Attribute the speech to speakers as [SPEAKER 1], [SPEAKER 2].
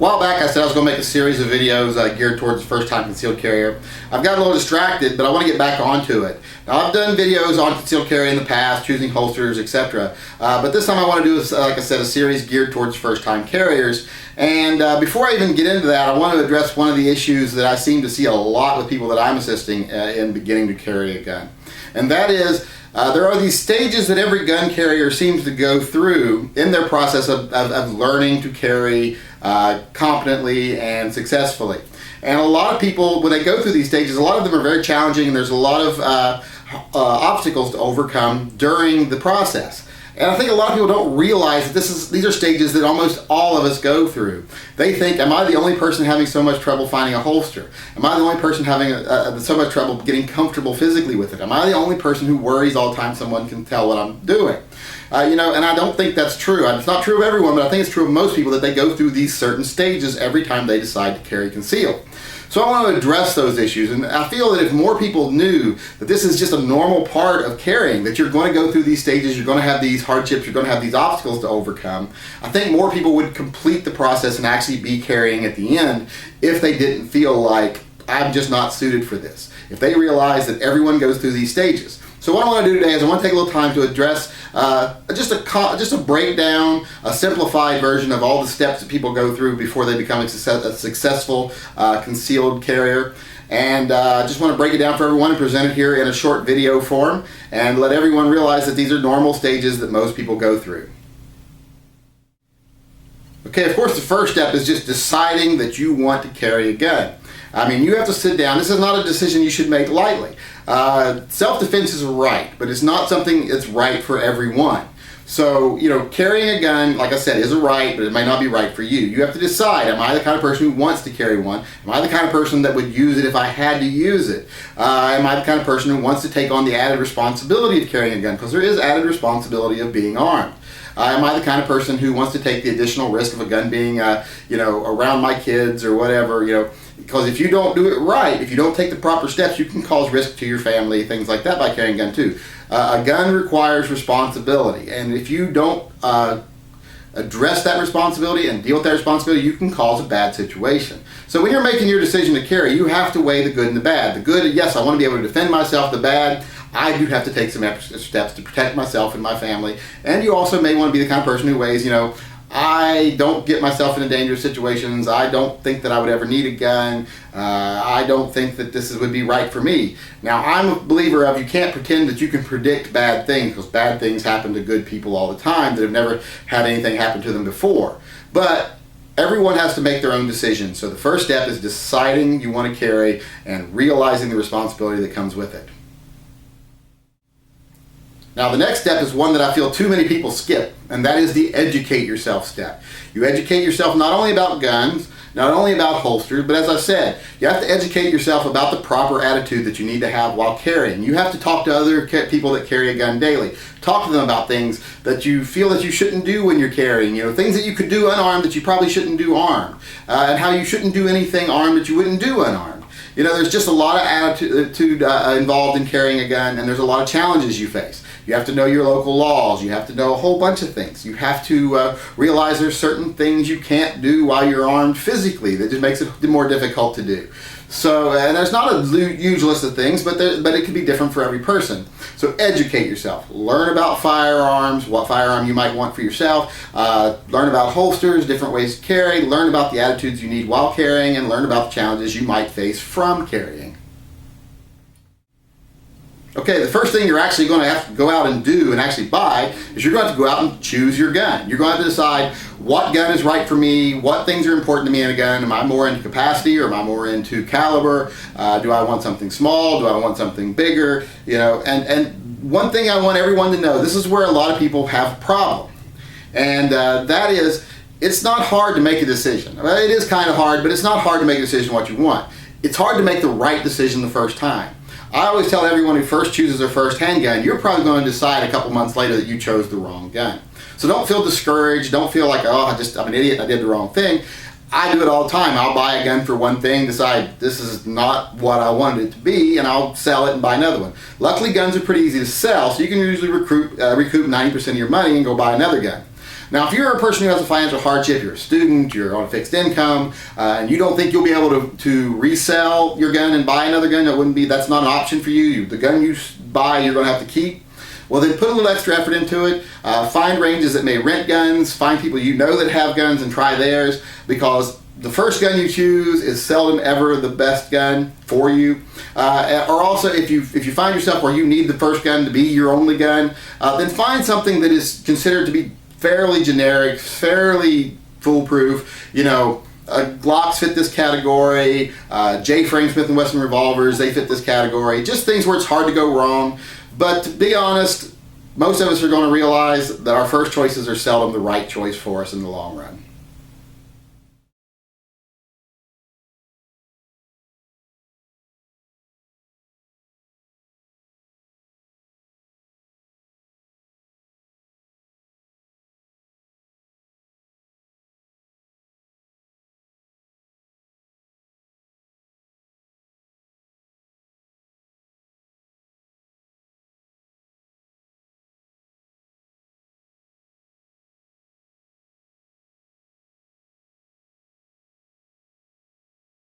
[SPEAKER 1] A while back I said I was going to make a series of videos geared towards the first-time concealed carrier. I've got a little distracted, but I want to get back onto it. Now, I've done videos on concealed carry in the past, choosing holsters, etc. But this time I want to do, like I said, a series geared towards first-time carriers. And before I even get into that, I want to address one of the issues that I seem to see a lot with people that I'm assisting in beginning to carry a gun. And that is, there are these stages that every gun carrier seems to go through in their process of learning to carry competently and successfully. And a lot of people, when they go through these stages, a lot of them are very challenging, and there's a lot of obstacles to overcome during the process. And I think a lot of people don't realize that these are stages that almost all of us go through. They think, am I the only person having so much trouble finding a holster? Am I the only person having so much trouble getting comfortable physically with it? Am I the only person who worries all the time someone can tell what I'm doing? And I don't think that's true. It's not true of everyone, but I think it's true of most people that they go through these certain stages every time they decide to carry concealed. So I want to address those issues, and I feel that if more people knew that this is just a normal part of carrying, that you're going to go through these stages, you're going to have these hardships, you're going to have these obstacles to overcome, I think more people would complete the process and actually be carrying at the end if they didn't feel like, I'm just not suited for this. If they realize that everyone goes through these stages. So what I want to do today is I want to take a little time to address just a breakdown, a simplified version of all the steps that people go through before they become a successful concealed carrier. And I just want to break it down for everyone and present it here in a short video form and let everyone realize that these are normal stages that most people go through. Okay, of course the first step is just deciding that you want to carry a gun. I mean, you have to sit down. This is not a decision you should make lightly. Self-defense is right, but it's not something that's right for everyone. So, carrying a gun, like I said, is a right, but it may not be right for you. You have to decide, am I the kind of person who wants to carry one? Am I the kind of person that would use it if I had to use it? Am I the kind of person who wants to take on the added responsibility of carrying a gun? Because there is added responsibility of being armed. Am I the kind of person who wants to take the additional risk of a gun being, around my kids or whatever, Because if you don't do it right, if you don't take the proper steps, you can cause risk to your family, things like that by carrying a gun too. A gun requires responsibility, and if you don't address that responsibility and deal with that responsibility, you can cause a bad situation. So when you're making your decision to carry, you have to weigh the good and the bad. The good, yes, I want to be able to defend myself. The bad, I do have to take some extra steps to protect myself and my family. And you also may want to be the kind of person who weighs, I don't get myself into dangerous situations. I don't think that I would ever need a gun. I don't think that this would be right for me. Now, I'm a believer of you can't pretend that you can predict bad things, because bad things happen to good people all the time that have never had anything happen to them before. But everyone has to make their own decision. So the first step is deciding you want to carry and realizing the responsibility that comes with it. Now the next step is one that I feel too many people skip, and that is the educate yourself step. You educate yourself not only about guns, not only about holsters, but as I said, you have to educate yourself about the proper attitude that you need to have while carrying. You have to talk to other people that carry a gun daily. Talk to them about things that you feel that you shouldn't do when you're carrying, things that you could do unarmed that you probably shouldn't do armed, and how you shouldn't do anything armed that you wouldn't do unarmed. There's just a lot of attitude involved in carrying a gun, and there's a lot of challenges you face. You have to know your local laws. You have to know a whole bunch of things. You have to realize there's certain things you can't do while you're armed physically. That just makes it more difficult to do. So, and there's not a huge list of things, but it can be different for every person. So educate yourself. Learn about firearms, what firearm you might want for yourself. Learn about holsters, different ways to carry. Learn about the attitudes you need while carrying, and learn about the challenges you might face from carrying. Okay, the first thing you're actually going to have to go out and do and actually buy is you're going to have to go out and choose your gun. You're going to have to decide what gun is right for me, what things are important to me in a gun. Am I more into capacity, or am I more into caliber? Do I want something small? Do I want something bigger? And one thing I want everyone to know, this is where a lot of people have a problem. And that is, it's not hard to make a decision. Well, it is kind of hard, but it's not hard to make a decision what you want. It's hard to make the right decision the first time. I always tell everyone who first chooses their first handgun, you're probably going to decide a couple months later that you chose the wrong gun. So don't feel discouraged. Don't feel like, I'm an idiot, I did the wrong thing. I do it all the time. I'll buy a gun for one thing, decide this is not what I wanted it to be, and I'll sell it and buy another one. Luckily, guns are pretty easy to sell, so you can usually recoup 90% of your money and go buy another gun. Now, if you're a person who has a financial hardship, you're a student, you're on a fixed income, and you don't think you'll be able to resell your gun and buy another gun, that's not an option for you. The gun you buy, you're going to have to keep. Well, then put a little extra effort into it. Find ranges that may rent guns. Find people you know that have guns and try theirs, because the first gun you choose is seldom ever the best gun for you. Or also, if you find yourself where you need the first gun to be your only gun, then find something that is considered to be fairly generic, fairly foolproof. You know, Glocks fit this category. J-frame Smith & Wesson revolvers, they fit this category. Just things where it's hard to go wrong. But to be honest, most of us are going to realize that our first choices are seldom the right choice for us in the long run.